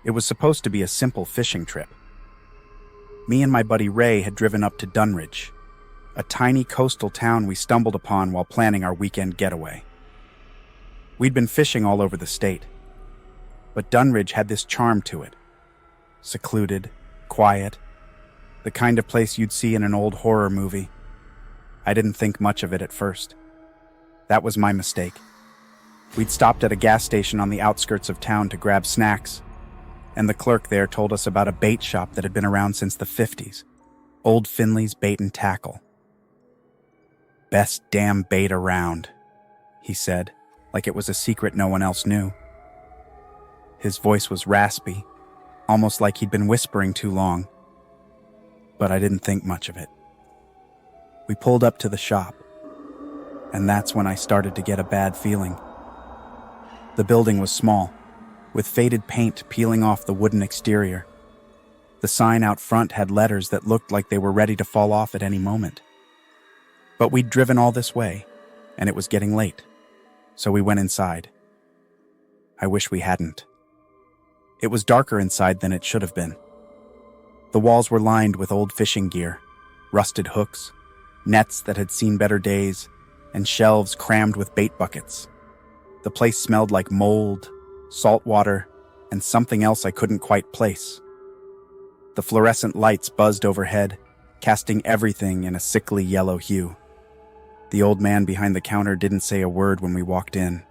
It was supposed to be a simple fishing trip. Me and my buddy Ray had driven up to Dunridge, a tiny coastal town we stumbled upon while planning our weekend getaway. We'd been fishing all over the state, but Dunridge had this charm to it. Secluded, quiet, the kind of place you'd see in an old horror movie. I didn't think much of it at first. That was my mistake. We'd stopped at a gas station on the outskirts of town to grab snacks, and the clerk there told us about a bait shop that had been around since the 50s, Old Finley's Bait and Tackle. "Best damn bait around," he said, like it was a secret no one else knew. His voice was raspy, almost like he'd been whispering too long, but I didn't think much of it. We pulled up to the shop, and that's when I started to get a bad feeling. The building was small, with faded paint peeling off the wooden exterior. The sign out front had letters that looked like they were ready to fall off at any moment. But we'd driven all this way, and it was getting late, so we went inside. I wish we hadn't. It was darker inside than it should have been. The walls were lined with old fishing gear, rusted hooks, nets that had seen better days, and shelves crammed with bait buckets. The place smelled like mold, salt water, and something else I couldn't quite place. The fluorescent lights buzzed overhead, casting everything in a sickly yellow hue. The old man behind the counter didn't say a word when we walked in.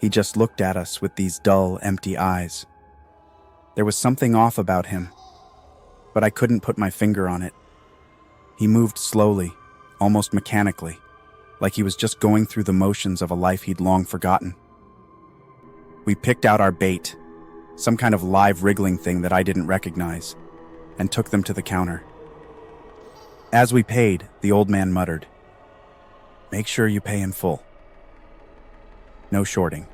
He just looked at us with these dull, empty eyes. There was something off about him, but I couldn't put my finger on it. He moved slowly, almost mechanically, like he was just going through the motions of a life he'd long forgotten. We picked out our bait, some kind of live wriggling thing that I didn't recognize, and took them to the counter. As we paid, the old man muttered, "Make sure you pay in full. No shorting."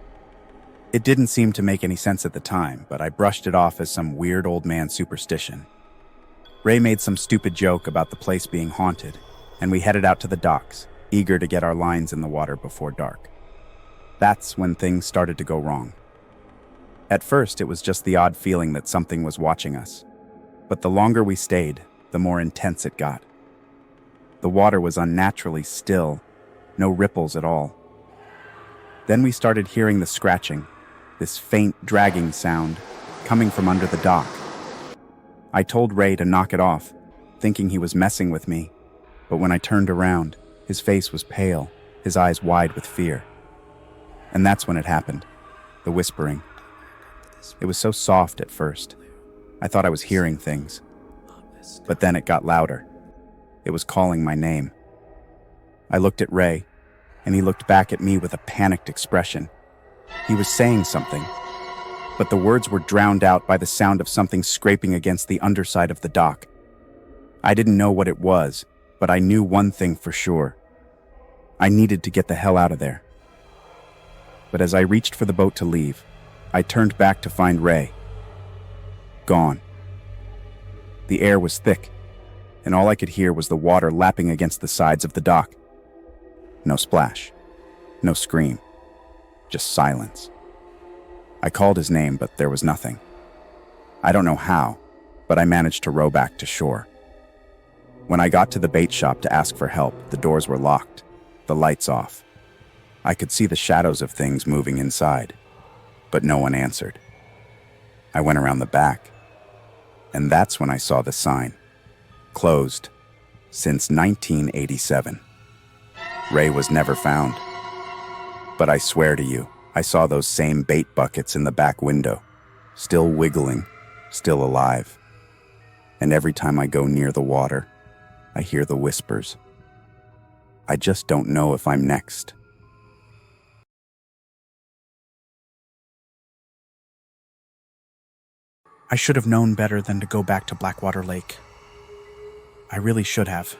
It didn't seem to make any sense at the time, but I brushed it off as some weird old man superstition. Ray made some stupid joke about the place being haunted, and we headed out to the docks, eager to get our lines in the water before dark. That's when things started to go wrong. At first, it was just the odd feeling that something was watching us, but the longer we stayed, the more intense it got. The water was unnaturally still, no ripples at all. Then we started hearing the scratching, this faint dragging sound, coming from under the dock. I told Ray to knock it off, thinking he was messing with me, but when I turned around, his face was pale, his eyes wide with fear. And that's when it happened, the whispering. It was so soft at first. I thought I was hearing things. But then it got louder. It was calling my name. I looked at Ray, and he looked back at me with a panicked expression. He was saying something, but the words were drowned out by the sound of something scraping against the underside of the dock. I didn't know what it was, but I knew one thing for sure. I needed to get the hell out of there. But as I reached for the boat to leave, I turned back to find Ray. Gone. The air was thick, and all I could hear was the water lapping against the sides of the dock. No splash, no scream, just silence. I called his name, but there was nothing. I don't know how, but I managed to row back to shore. When I got to the bait shop to ask for help, the doors were locked, the lights off. I could see the shadows of things moving inside, but no one answered. I went around the back, and that's when I saw the sign. Closed since 1987. Ray was never found. But I swear to you, I saw those same bait buckets in the back window, still wiggling, still alive. And every time I go near the water, I hear the whispers. I just don't know if I'm next. I should have known better than to go back to Blackwater Lake. I really should have.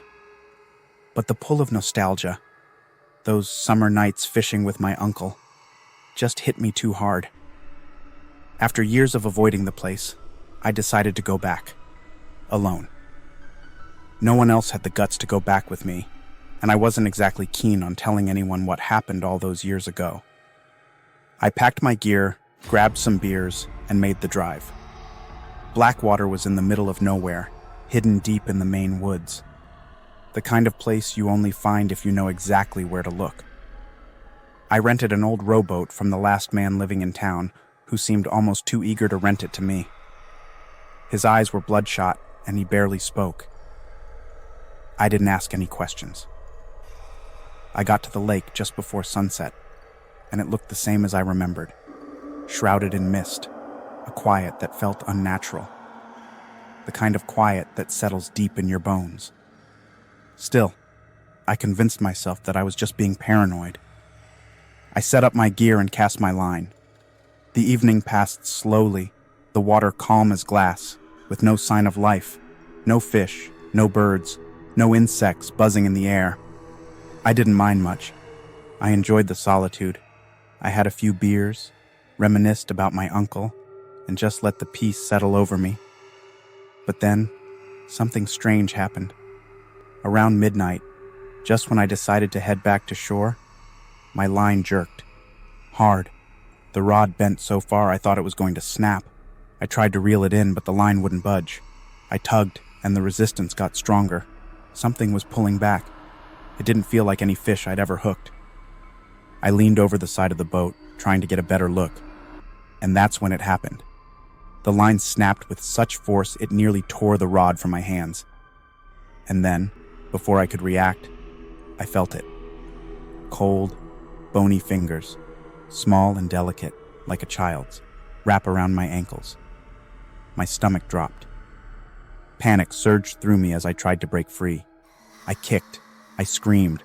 But the pull of nostalgia, those summer nights fishing with my uncle, just hit me too hard. After years of avoiding the place, I decided to go back, alone. No one else had the guts to go back with me, and I wasn't exactly keen on telling anyone what happened all those years ago. I packed my gear, grabbed some beers, and made the drive. Blackwater was in the middle of nowhere, hidden deep in the Maine woods. The kind of place you only find if you know exactly where to look. I rented an old rowboat from the last man living in town, who seemed almost too eager to rent it to me. His eyes were bloodshot, and he barely spoke. I didn't ask any questions. I got to the lake just before sunset, and it looked the same as I remembered, shrouded in mist, a quiet that felt unnatural, the kind of quiet that settles deep in your bones. Still, I convinced myself that I was just being paranoid. I set up my gear and cast my line. The evening passed slowly, the water calm as glass, with no sign of life, no fish, no birds, no insects buzzing in the air. I didn't mind much. I enjoyed the solitude. I had a few beers, reminisced about my uncle, and just let the peace settle over me. But then, something strange happened. Around midnight, just when I decided to head back to shore, my line jerked. Hard. The rod bent so far I thought it was going to snap. I tried to reel it in, but the line wouldn't budge. I tugged, and the resistance got stronger. Something was pulling back. It didn't feel like any fish I'd ever hooked. I leaned over the side of the boat, trying to get a better look. And that's when it happened. The line snapped with such force it nearly tore the rod from my hands. And then, before I could react, I felt it. Cold, bony fingers, small and delicate, like a child's, wrap around my ankles. My stomach dropped. Panic surged through me as I tried to break free. I kicked, I screamed,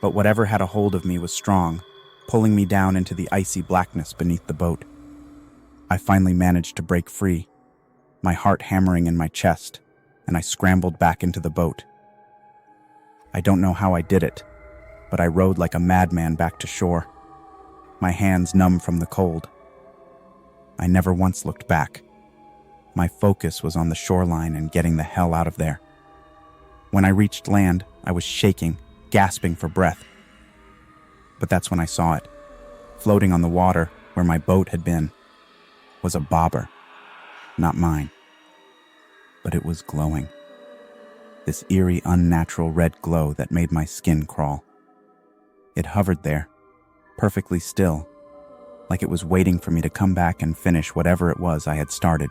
but whatever had a hold of me was strong, pulling me down into the icy blackness beneath the boat. I finally managed to break free, my heart hammering in my chest, and I scrambled back into the boat. I don't know how I did it, but I rowed like a madman back to shore, my hands numb from the cold. I never once looked back. My focus was on the shoreline and getting the hell out of there. When I reached land, I was shaking, gasping for breath. But that's when I saw it. Floating on the water, where my boat had been, was a bobber. Not mine. But it was glowing. This eerie, unnatural red glow that made my skin crawl. It hovered there, perfectly still, like it was waiting for me to come back and finish whatever it was I had started.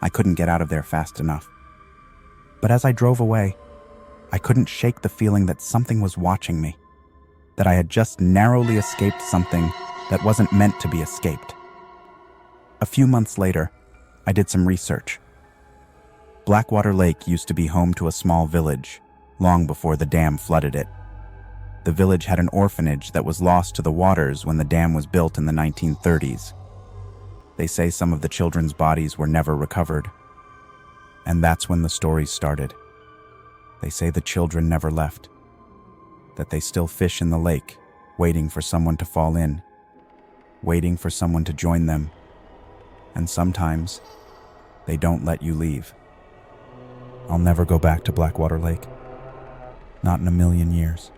I couldn't get out of there fast enough. But as I drove away, I couldn't shake the feeling that something was watching me, that I had just narrowly escaped something that wasn't meant to be escaped. A few months later, I did some research. Blackwater Lake used to be home to a small village, long before the dam flooded it. The village had an orphanage that was lost to the waters when the dam was built in the 1930s. They say some of the children's bodies were never recovered. And that's when the stories started. They say the children never left, that they still fish in the lake, waiting for someone to fall in, waiting for someone to join them. And sometimes, they don't let you leave. I'll never go back to Blackwater Lake. Not in a million years.